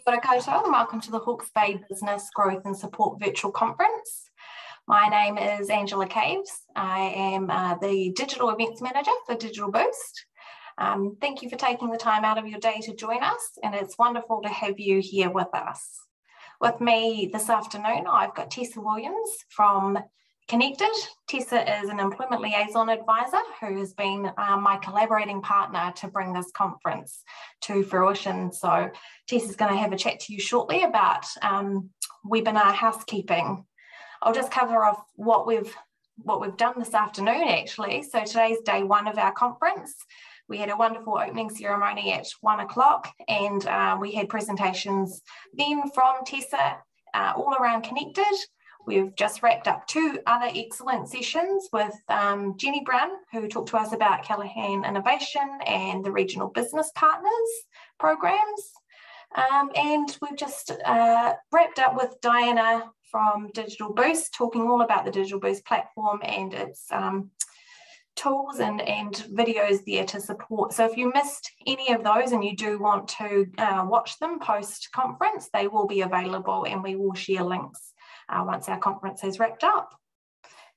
Kia ora koutou and welcome to the Hawke's Bay Business Growth and Support Virtual Conference. My name is Angela Caves. I am the Digital Events Manager for Digital Boost. Thank you for taking the time out of your day to join us, and it's wonderful to have you here with us. With me this afternoon, I've got Tessa Williams from Connected. Tessa is an Employment Liaison Advisor who has been my collaborating partner to bring this conference to fruition. So Tessa's going to have a chat to you shortly about webinar housekeeping. I'll just cover off what we've done this afternoon actually. So today's day one of our conference. We had a wonderful opening ceremony at 1 o'clock and we had presentations then from Tessa all around Connected. We've just wrapped up two other excellent sessions with Jenny Brown, who talked to us about Callaghan Innovation and the Regional Business Partners programs. And we've just wrapped up with Diana from Digital Boost, talking all about the Digital Boost platform and its tools and videos there to support. So if you missed any of those and you do want to watch them post-conference, they will be available and we will share links once our conference is wrapped up.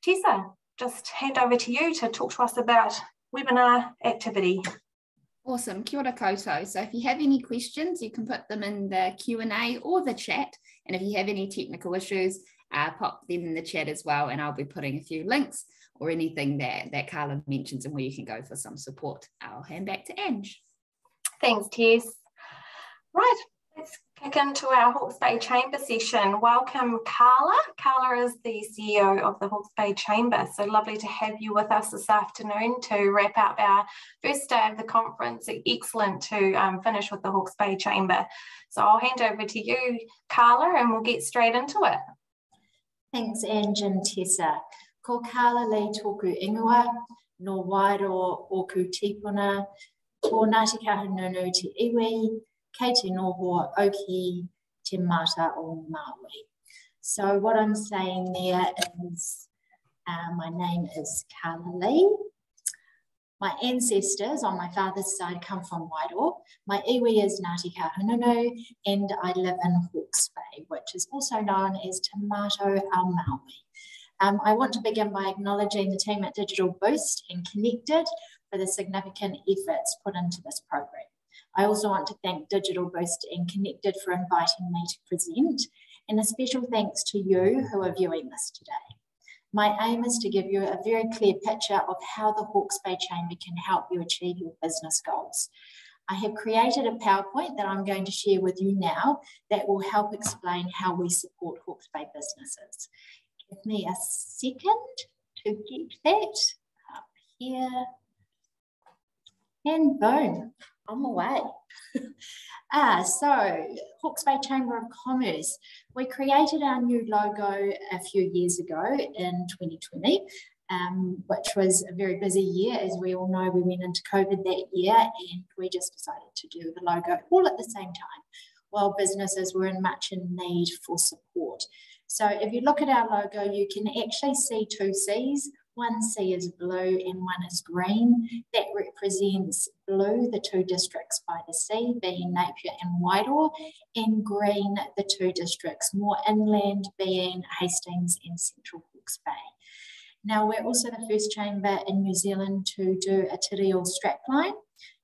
Tessa, just hand over to you to talk to us about webinar activity. Awesome, kia ora koutou. So if you have any questions, you can put them in the Q&A or the chat. And if you have any technical issues, pop them in the chat as well. And I'll be putting a few links or anything that Carla mentions and where you can go for some support. I'll hand back to Ange. Thanks, Tess. Right, let's kick into our Hawke's Bay Chamber session. Welcome, Carla. Carla is the CEO of the Hawke's Bay Chamber. So lovely to have you with us this afternoon to wrap up our first day of the conference. Excellent to finish with the Hawke's Bay Chamber. So I'll hand over to you, Carla, and we'll get straight into it. Thanks, Ange and Tessa. Ko Carla le tōku ingoa, no wairo o ku tipuna, ko Ngāti Kahungunu te iwi, kei te noho oki te mata o Maui. So what I'm saying there is, my name is Carla Lee. My ancestors on my father's side come from Wairoa. My iwi is Ngāti Kahungunu, and I live in Hawke's Bay, which is also known as Te Mato ao Maui. I want to begin by acknowledging the team at Digital Boost and Connected for the significant efforts put into this program. I also want to thank Digital Boost and Connected for inviting me to present, and a special thanks to you who are viewing this today. My aim is to give you a very clear picture of how the Hawke's Bay Chamber can help you achieve your business goals. I have created a PowerPoint that I'm going to share with you now that will help explain how we support Hawke's Bay businesses. Give me a second to get that up here. And boom, I'm away. So Hawke's Bay Chamber of Commerce, we created our new logo a few years ago in 2020, which was a very busy year. As we all know, we went into COVID that year and we just decided to do the logo all at the same time while businesses were much in need for support. So if you look at our logo, you can actually see two C's. One C is blue and one is green. That represents blue, the two districts by the sea, being Napier and Wairoa, and green, the two districts more inland, being Hastings and Central Hawke's Bay. Now, we're also the first chamber in New Zealand to do a te reo strapline.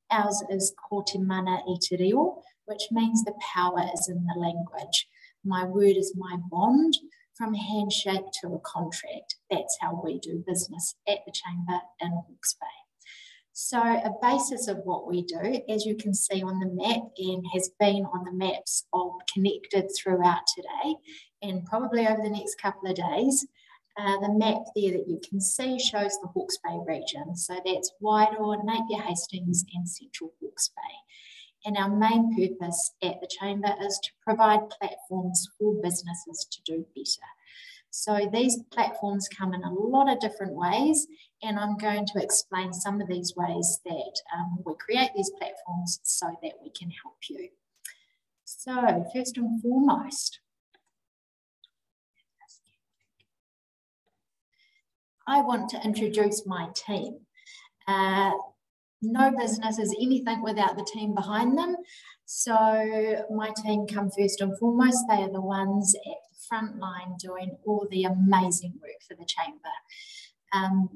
Ours is Ko te mana I te reo, which means the power is in the language. My word is my bond. From a handshake to a contract. That's how we do business at the Chamber in Hawke's Bay. So a basis of what we do, as you can see on the map and has been on the maps of Connected throughout today and probably over the next couple of days, the map there that you can see shows the Hawke's Bay region. So that's Wairoa, Napier, Hastings and Central Hawke's Bay. And our main purpose at the Chamber is to provide platforms for businesses to do better. So these platforms come in a lot of different ways, and I'm going to explain some of these ways that we create these platforms so that we can help you. So first and foremost, I want to introduce my team. no business is anything without the team behind them. So my team come first and foremost. They are the ones at the front line doing all the amazing work for the chamber.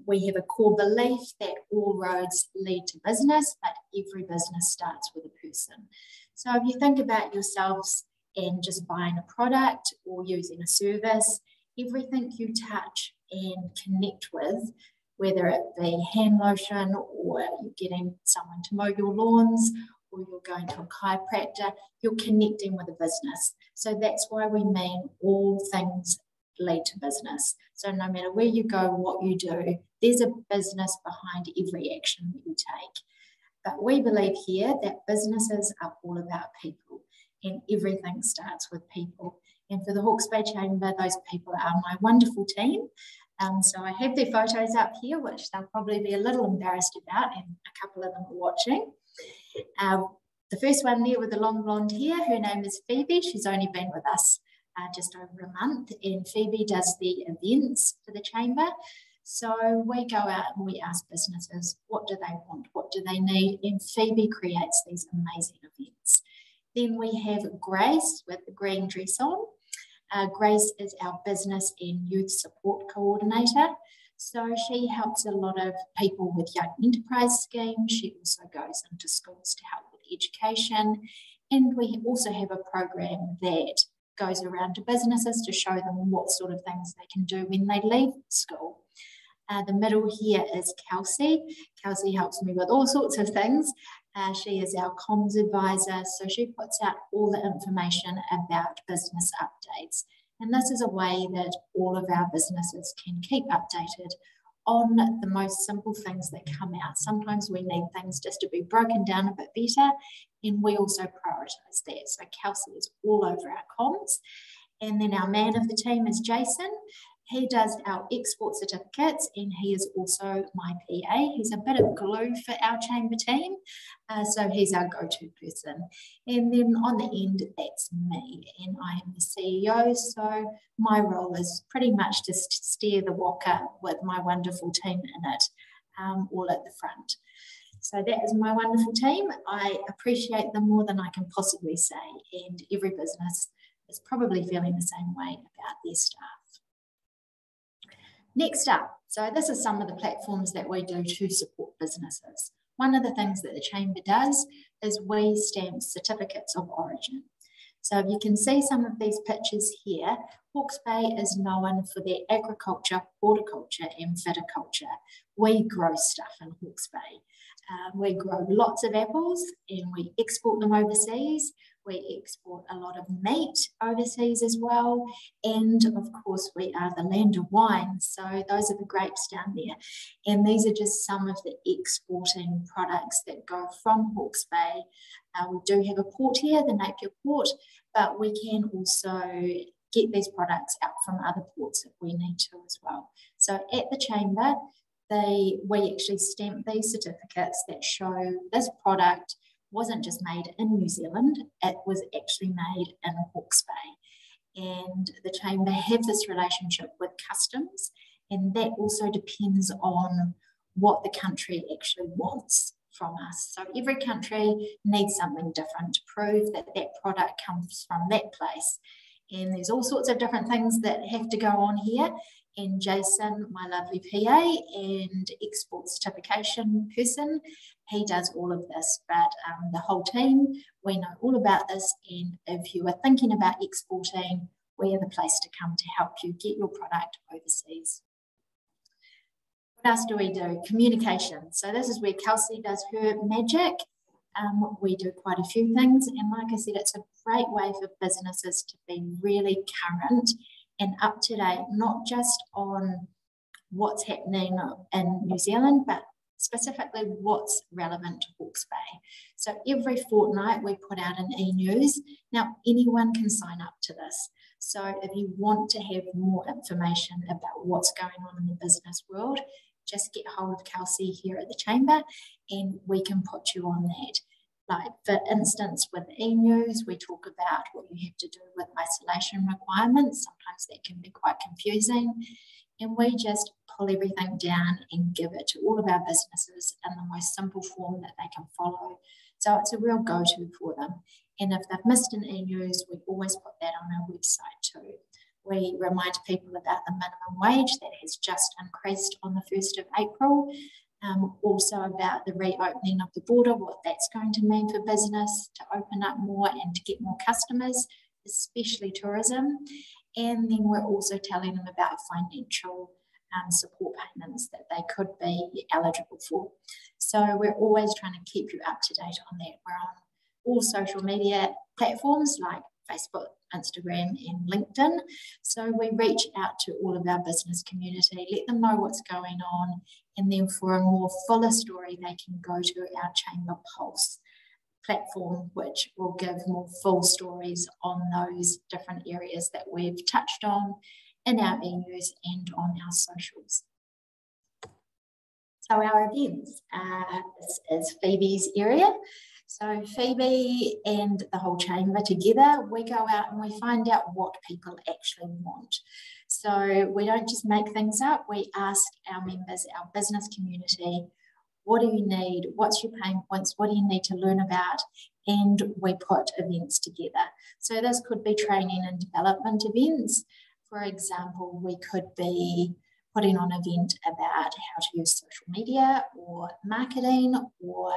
We have a core belief that all roads lead to business, but every business starts with a person. So if you think about yourselves and just buying a product or using a service, everything you touch and connect with, whether it be hand lotion or you're getting someone to mow your lawns or you're going to a chiropractor, you're connecting with a business. So that's why we mean all things lead to business. So no matter where you go, what you do, there's a business behind every action that you take. But we believe here that businesses are all about people and everything starts with people. And for the Hawke's Bay Chamber, those people are my wonderful team. So I have their photos up here, which they'll probably be a little embarrassed about, and a couple of them are watching. The first one there with the long blonde hair, her name is Phoebe. She's only been with us just over a month, and Phoebe does the events for the chamber. So we go out and we ask businesses, what do they want? What do they need? And Phoebe creates these amazing events. Then we have Grace with the green dress on. Grace is our business and youth support coordinator. So she helps a lot of people with young enterprise schemes. She also goes into schools to help with education. And we also have a program that goes around to businesses to show them what sort of things they can do when they leave school. The middle here is Kelsey. Kelsey helps me with all sorts of things. She is our comms advisor, so she puts out all the information about business updates. And this is a way that all of our businesses can keep updated on the most simple things that come out. Sometimes we need things just to be broken down a bit better, and we also prioritise that. So Kelsey is all over our comms. And then our man of the team is Jason. He does our export certificates and he is also my PA. He's a bit of glue for our chamber team, so he's our go-to person. And then on the end, that's me, and I am the CEO, so my role is pretty much just to steer the walker with my wonderful team in it, all at the front. So that is my wonderful team. I appreciate them more than I can possibly say, and every business is probably feeling the same way about their staff. Next up, so this is some of the platforms that we do to support businesses. One of the things that the Chamber does is we stamp certificates of origin. So you can see some of these pictures here. Hawke's Bay is known for their agriculture, horticulture and viticulture. We grow stuff in Hawke's Bay. We grow lots of apples and we export them overseas. We export a lot of meat overseas as well. And of course, we are the land of wine. So those are the grapes down there. And these are just some of the exporting products that go from Hawke's Bay. We do have a port here, the Napier Port, but we can also get these products out from other ports if we need to as well. So at the Chamber, we actually stamp these certificates that show this product wasn't just made in New Zealand, it was actually made in Hawke's Bay. And the Chamber have this relationship with customs, and that also depends on what the country actually wants from us. So every country needs something different to prove that that product comes from that place. And there's all sorts of different things that have to go on here. And Jason, my lovely PA and export certification person, he does all of this. But the whole team, we know all about this. And if you are thinking about exporting, we are the place to come to help you get your product overseas. What else do we do? Communication. So this is where Kelsey does her magic. We do quite a few things. And like I said, it's a great way for businesses to be really current and up to date, not just on what's happening in New Zealand, but specifically what's relevant to Hawke's Bay. So every fortnight we put out an e-news. Now anyone can sign up to this. So if you want to have more information about what's going on in the business world, just get hold of Kelsey here at the Chamber and we can put you on that. Like for instance, with e-news, we talk about what you have to do with isolation requirements. Sometimes that can be quite confusing. And we just pull everything down and give it to all of our businesses in the most simple form that they can follow. So it's a real go-to for them. And if they've missed an e-news, we always put that on our website too. We remind people about the minimum wage that has just increased on the 1st of April. Also about the reopening of the border, what that's going to mean for business to open up more and to get more customers, especially tourism. And then we're also telling them about financial support payments that they could be eligible for. So we're always trying to keep you up to date on that. We're on all social media platforms like Facebook, Instagram and LinkedIn. So we reach out to all of our business community, let them know what's going on, and then for a more fuller story, they can go to our Chamber Pulse platform, which will give more full stories on those different areas that we've touched on in our e-news and on our socials. So our events, this is Phoebe's area. So Phoebe and the whole chamber together, we go out and we find out what people actually want. So we don't just make things up, we ask our members, our business community, what do you need? What's your pain points? What do you need to learn about? And we put events together. So this could be training and development events. For example, we could be putting on an event about how to use social media or marketing or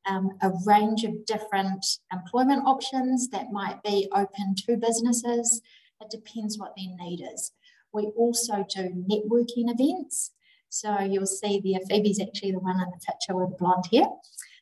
a range of different employment options that might be open to businesses. It depends what their need is. We also do networking events. So you'll see there, Phoebe's actually the one in the picture with the blonde hair.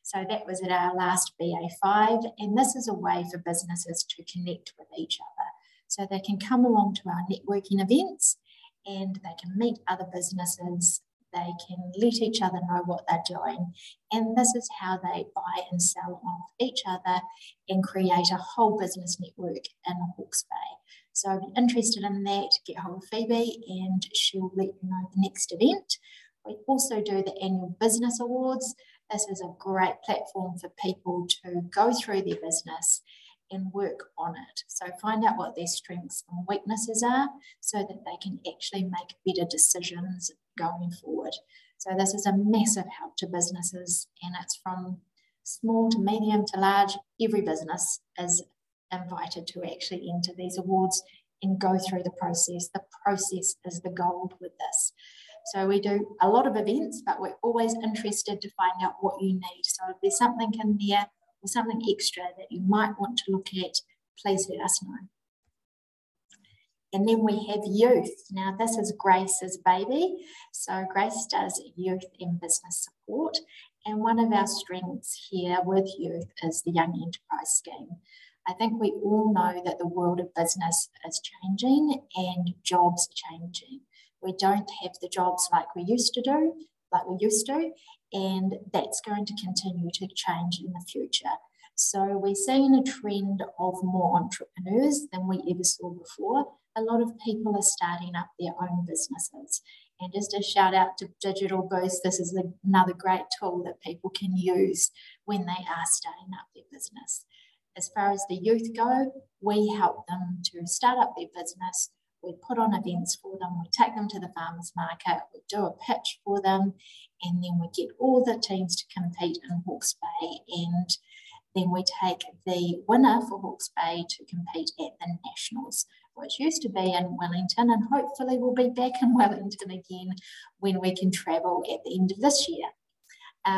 So that was at our last BA5, and this is a way for businesses to connect with each other. So they can come along to our networking events and they can meet other businesses. They can let each other know what they're doing. And this is how they buy and sell off each other and create a whole business network in Hawke's Bay. So if you're interested in that, get hold of Phoebe and she'll let you know the next event. We also do the annual business awards. This is a great platform for people to go through their business and work on it. So find out what their strengths and weaknesses are so that they can actually make better decisions going forward. So this is a massive help to businesses, and it's from small to medium to large. Every business is invited to actually enter these awards and go through the process. The process is the gold with this. So we do a lot of events, but we're always interested to find out what you need. So if there's something in there or something extra that you might want to look at, please let us know. And then we have youth. Now this is Grace's baby. So Grace does youth and business support. And one of our strengths here with youth is the Young Enterprise Scheme. I think we all know that the world of business is changing and jobs are changing. We don't have the jobs like we used to, and that's going to continue to change in the future. So we're seeing a trend of more entrepreneurs than we ever saw before. A lot of people are starting up their own businesses. And just a shout out to Digital Boost, this is another great tool that people can use when they are starting up their business. As far as the youth go, we help them to start up their business. We put on events for them, we take them to the farmers market, we do a pitch for them, and then we get all the teams to compete in Hawke's Bay, and then we take the winner for Hawke's Bay to compete at the Nationals, which used to be in Wellington, and hopefully we'll be back in Wellington again when we can travel at the end of this year.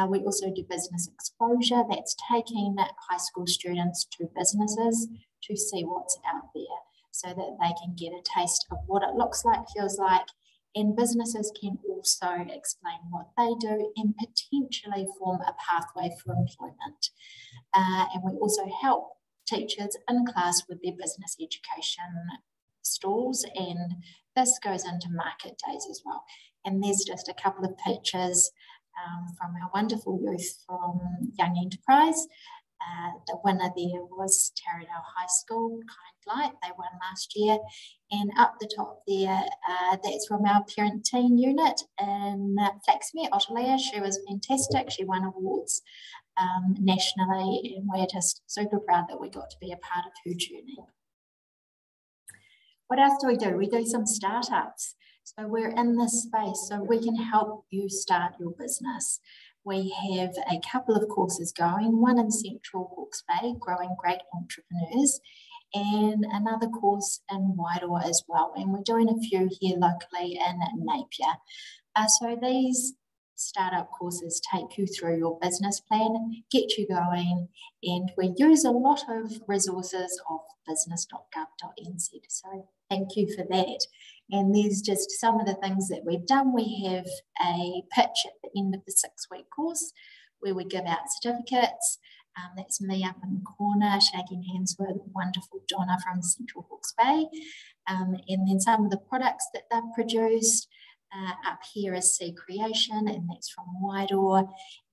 We also do business exposure. That's taking high school students to businesses to see what's out there so that they can get a taste of what it looks like, feels like, and businesses can also explain what they do and potentially form a pathway for employment. And we also help teachers in class with their business education stalls, and this goes into market days as well. And there's just a couple of pictures from our wonderful youth from Young Enterprise. The winner there was Taradale High School, Kind Light. They won last year. And up the top there, that's from our parent teen unit in Flaxmere, Ottolea. She was fantastic. She won awards nationally, and we're just super proud that we got to be a part of her journey. What else do? We do some startups. So we're in this space so we can help you start your business. We have a couple of courses going, one in Central Hawke's Bay, Growing Great Entrepreneurs, and another course in Wairoa as well. And we're doing a few here locally in Napier. So these startup courses take you through your business plan, get you going, and we use a lot of resources of business.gov.nz. So thank you for that. And there's just some of the things that we've done. We have a pitch at the end of the 6-week course where we give out certificates. That's me up in the corner shaking hands with wonderful Donna from Central Hawke's Bay. And then some of the products that they've produced. Up here is Sea Creation, and that's from Wairoa.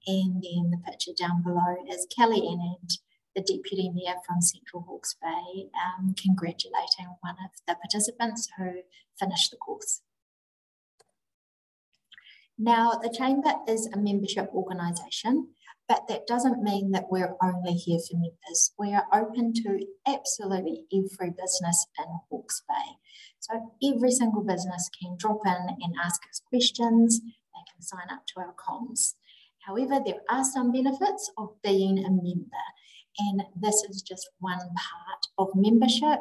And then the picture down below is Kelly Annand, the Deputy Mayor from Central Hawke's Bay, congratulating one of the participants who finished the course. Now, the Chamber is a membership organisation, but that doesn't mean that we're only here for members. We are open to absolutely every business in Hawke's Bay. So every single business can drop in and ask us questions. They can sign up to our comms. However, there are some benefits of being a member, and this is just one part of membership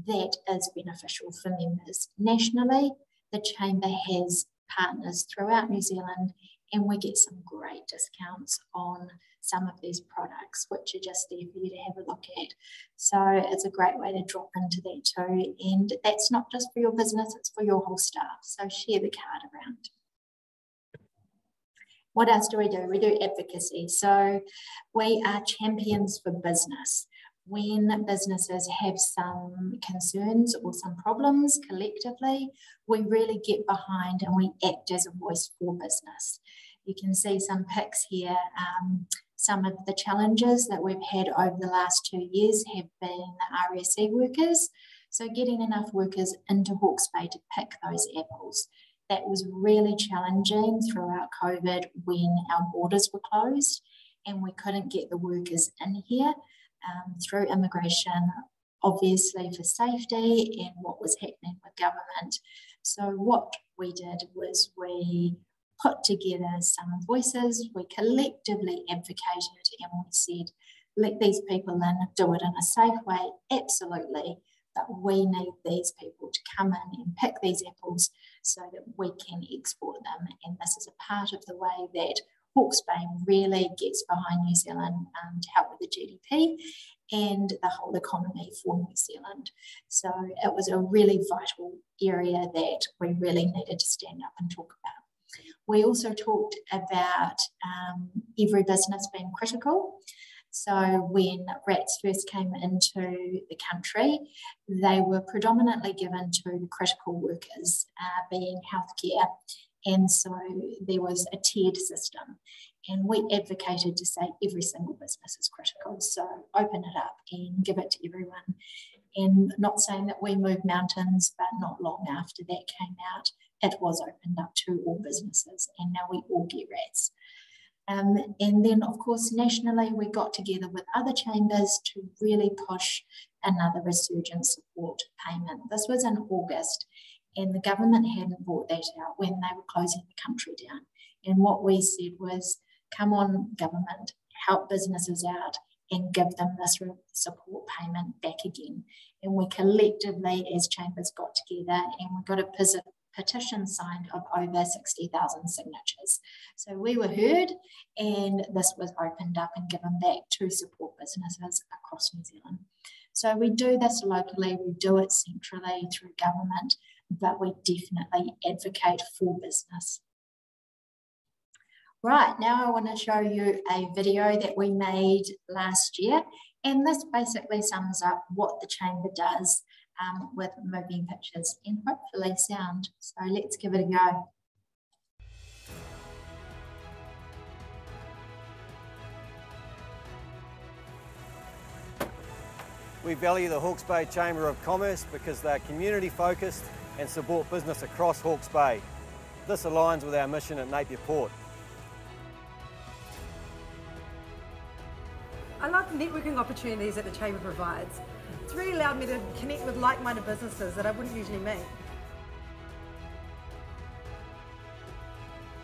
that is beneficial for members. Nationally, the Chamber has partners throughout New Zealand, and we get some great discounts on some of these products, which are just there for you to have a look at. So it's a great way to drop into that too. And that's not just for your business, it's for your whole staff. So share the card around. What else do? We do advocacy. So we are champions for business. When businesses have some concerns or some problems collectively, we really get behind and we act as a voice for business. You can see some pics here. Some of the challenges that we've had over the last 2 years have been the RSE workers. So getting enough workers into Hawke's Bay to pick those apples. That was really challenging throughout COVID when our borders were closed and we couldn't get the workers in here. Through immigration, obviously for safety and what was happening with government. So what we did was we put together some voices, we collectively advocated and we said, let these people in, do it in a safe way, absolutely, but we need these people to come in and pick these apples so that we can export them. And this is a part of the way that Hawke's Bay really gets behind New Zealand to help with the GDP and the whole economy for New Zealand. So it was a really vital area that we really needed to stand up and talk about. We also talked about every business being critical. So when RATs first came into the country, they were predominantly given to the critical workers, being healthcare. And so there was a tiered system. And we advocated to say every single business is critical. So open it up and give it to everyone. And not saying that we moved mountains, but not long after that came out, it was opened up to all businesses. And now we all get RATs. And then, of course, nationally, we got together with other chambers to really push another resurgence support payment. This was in August, and the government hadn't brought that out when they were closing the country down. And what we said was, come on, government, help businesses out and give them this support payment back again. And we collectively, as chambers, got together and we got a petition signed of over 60,000 signatures. So we were heard, and this was opened up and given back to support businesses across New Zealand. So we do this locally, we do it centrally through government, but we definitely advocate for business. Right, now I want to show you a video that we made last year, and this basically sums up what the Chamber does with moving pictures and hopefully sound. So let's give it a go. We value the Hawke's Bay Chamber of Commerce because they're community focused and support business across Hawke's Bay. This aligns with our mission at Napier Port. I love the networking opportunities that the Chamber provides. It's really allowed me to connect with like-minded businesses that I wouldn't usually meet.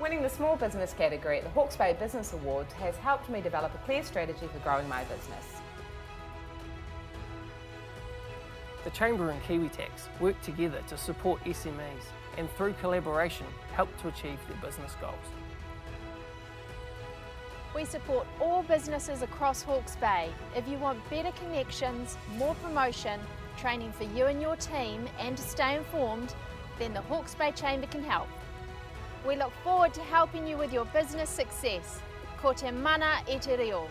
Winning the small business category at the Hawke's Bay Business Awards has helped me develop a clear strategy for growing my business. The Chamber and Kiwitax work together to support SMEs and through collaboration help to achieve their business goals. We support all businesses across Hawke's Bay. If you want better connections, more promotion, training for you and your team, and to stay informed, then the Hawke's Bay Chamber can help. We look forward to helping you with your business success. Ko te mana e te reo.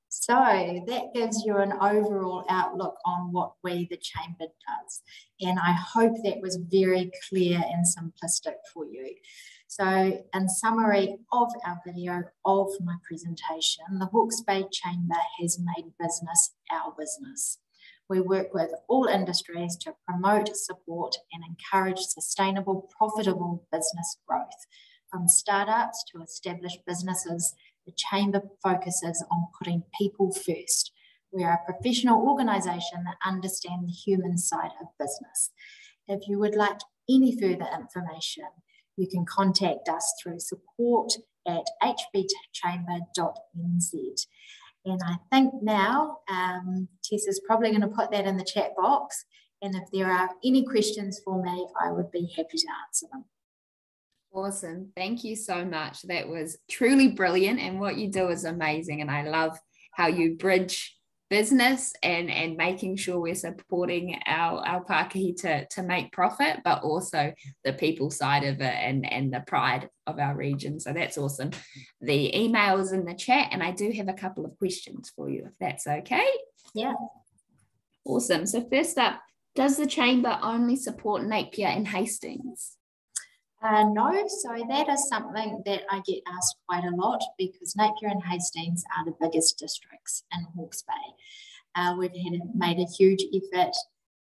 So that gives you an overall outlook on what we, the Chamber, does. And I hope that was very clear and simplistic for you. So in summary of our video, of my presentation, the Hawke's Bay Chamber has made business our business. We work with all industries to promote, support and encourage sustainable, profitable business growth. From startups to established businesses, the Chamber focuses on putting people first. We are a professional organisation that understands the human side of business. If you would like any further information, you can contact us through support@hbchamber.nz. And I think now Tessa's probably going to put that in the chat box. And if there are any questions for me, I would be happy to answer them. Awesome. Thank you so much. That was truly brilliant. And what you do is amazing. And I love how you bridge business and making sure we're supporting our Pākehī to make profit, but also the people side of it and the pride of our region. So that's awesome. The email is in the chat, and I do have a couple of questions for you, if that's okay. Yeah. Awesome. So first up, does the Chamber only support Napier and Hastings? No, so that is something that I get asked quite a lot because Napier and Hastings are the biggest districts in Hawke's Bay. We've made a huge effort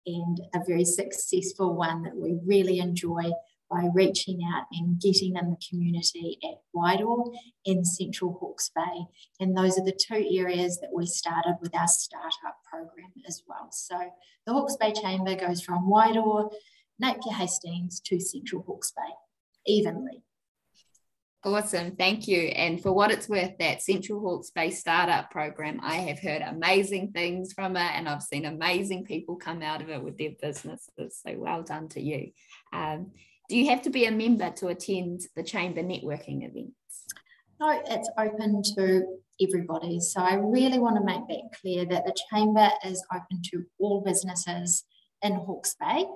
and a very successful one that we really enjoy by reaching out and getting in the community at Wairoa and Central Hawke's Bay. And those are the two areas that we started with our startup program as well. So the Hawke's Bay Chamber goes from Wairoa, Napier, Hastings to Central Hawke's Bay. Evenly. Awesome, thank you. And for what it's worth, that Central Hawke's Bay Startup Program, I have heard amazing things from it, and I've seen amazing people come out of it with their businesses. So well done to you. Do you have to be a member to attend the Chamber networking events? No, it's open to everybody. So I really want to make that clear that the Chamber is open to all businesses in Hawke's Bay.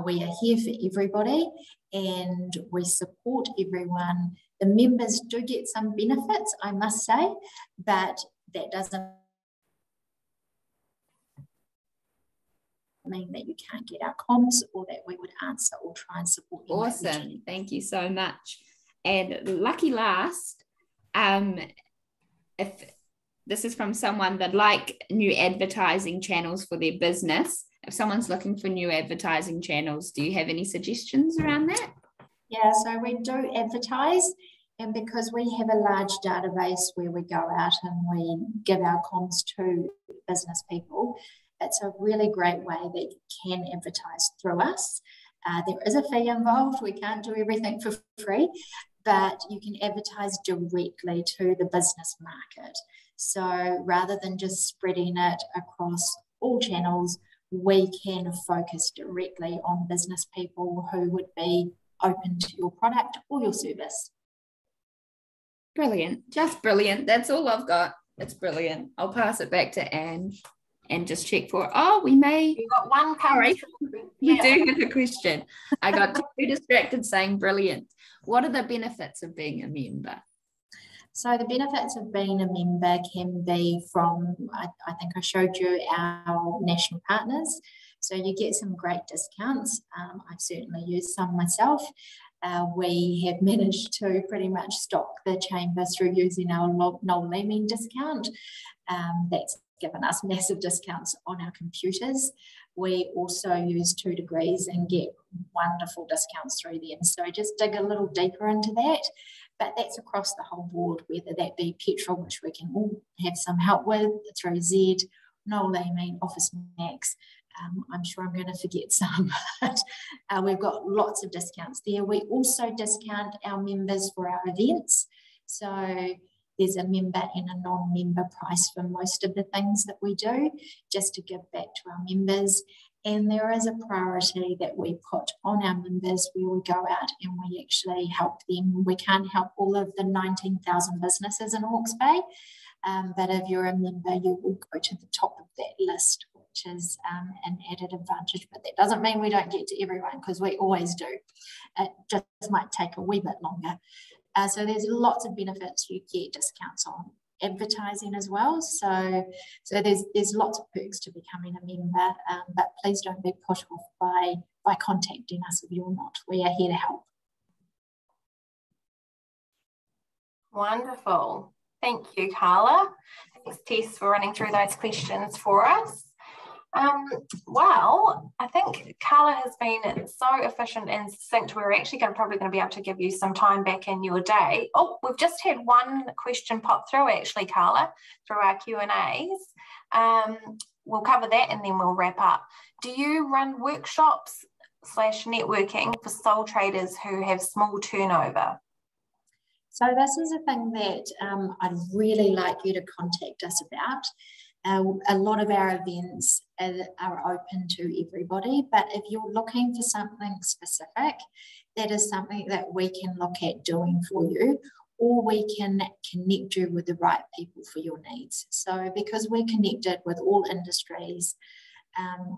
We are here for everybody and we support everyone. The members do get some benefits, I must say, but that doesn't mean that you can't get our comms or that we would answer or try and support you. Awesome, thank you so much. And lucky last, if this is from someone that like new advertising channels for their business, if someone's looking for new advertising channels, do you have any suggestions around that? Yeah, so we do advertise, and because we have a large database where we go out and we give our comms to business people, it's a really great way that you can advertise through us. There is a fee involved. We can't do everything for free, but you can advertise directly to the business market. So rather than just spreading it across all channels, we can focus directly on business people who would be open to your product or your service. Brilliant, just brilliant. That's all I've got. It's brilliant. I'll pass it back to Anne and just check for, we've got one coming. We do have a question. I got too distracted saying brilliant. What are the benefits of being a member? So the benefits of being a member can be from, I think I showed you our national partners. So you get some great discounts. I've certainly used some myself. We have managed to pretty much stock the Chamber through using our Noel Leeming discount. That's given us massive discounts on our computers. we also use 2 Degrees and get wonderful discounts through them. So just dig a little deeper into that. But that's across the whole board, whether that be petrol, which we can all have some help with through Z, Noel Leeming, Office Max. I'm sure I'm going to forget some, but we've got lots of discounts there. We also discount our members for our events. So there's a member and a non-member price for most of the things that we do, just to give back to our members. And there is a priority that we put on our members where we go out and we actually help them. We can't help all of the 19,000 businesses in Hawke's Bay, but if you're a member, you will go to the top of that list, which is an added advantage. But that doesn't mean we don't get to everyone, because we always do. It just might take a wee bit longer. So there's lots of benefits. You get discounts on advertising as well. So there's lots of perks to becoming a member, but please don't be put off by contacting us if you're not. We are here to help. Wonderful. Thank you, Carla. Thanks, Tess, for running through those questions for us. Well, I think Carla has been so efficient and succinct. We're actually probably going to be able to give you some time back in your day. Oh, we've just had one question pop through, actually, Carla, through our Q&As. We'll cover that and then we'll wrap up. Do you run workshops / networking for sole traders who have small turnover? So this is a thing that I'd really like you to contact us about. A lot of our events are open to everybody, but if you're looking for something specific, that is something that we can look at doing for you, or we can connect you with the right people for your needs. So because we're connected with all industries,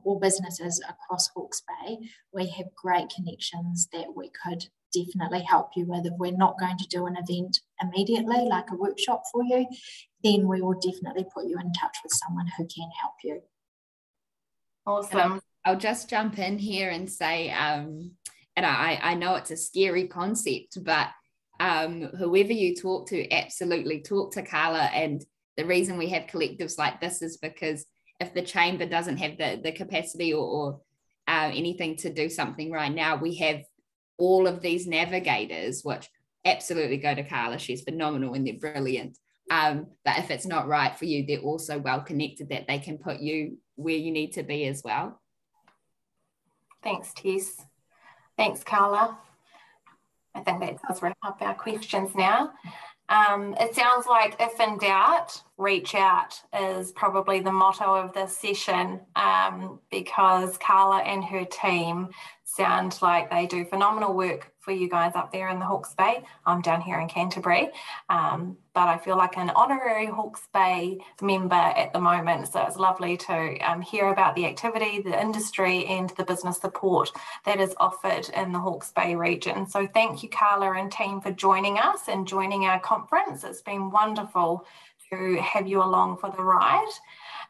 all businesses across Hawke's Bay, we have great connections that we could definitely help you with. If we're not going to do an event immediately, like a workshop for you, then we will definitely put you in touch with someone who can help you. Awesome. I'll just jump in here and say, and I know it's a scary concept, but whoever you talk to, absolutely talk to Carla. And the reason we have collectives like this is because if the chamber doesn't have the capacity or anything to do something right now, we have all of these navigators, which absolutely go to Carla. She's phenomenal and they're brilliant. But if it's not right for you, they're also well connected that they can put you where you need to be as well. Thanks, Tess. Thanks, Carla. I think that does wrap up our questions now. It sounds like if in doubt, reach out is probably the motto of this session, because Carla and her team sound like they do phenomenal work for you guys up there in the Hawke's Bay. I'm down here in Canterbury, but I feel like an honorary Hawke's Bay member at the moment. So it's lovely to hear about the activity, the industry and the business support that is offered in the Hawke's Bay region. So thank you, Carla and team, for joining us and joining our conference. It's been wonderful to have you along for the ride.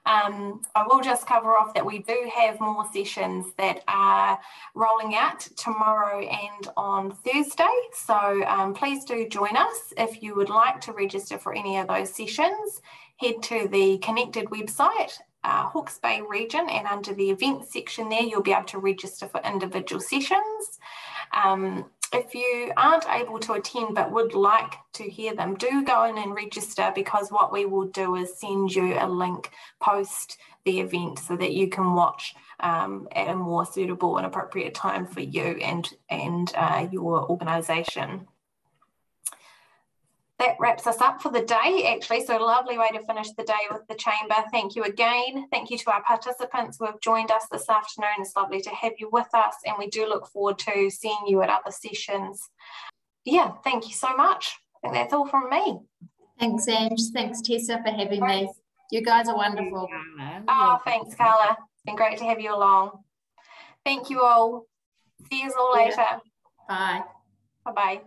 I will just cover off that we do have more sessions that are rolling out tomorrow and on Thursday. So please do join us. If you would like to register for any of those sessions, head to the Connected website, Hawke's Bay region, and under the events section there, you'll be able to register for individual sessions. If you aren't able to attend but would like to hear them, do go in and register, because what we will do is send you a link post the event so that you can watch at a more suitable and appropriate time for you and your organisation. That wraps us up for the day, actually. So a lovely way to finish the day with the Chamber. Thank you again. Thank you to our participants who have joined us this afternoon. It's lovely to have you with us, and we do look forward to seeing you at other sessions. Yeah, thank you so much. I think that's all from me. Thanks, Ange. Thanks, Tessa, for having me. You guys are wonderful. Oh, thanks, Carla. It's been great to have you along. Thank you all. See you all later. Bye. Bye-bye.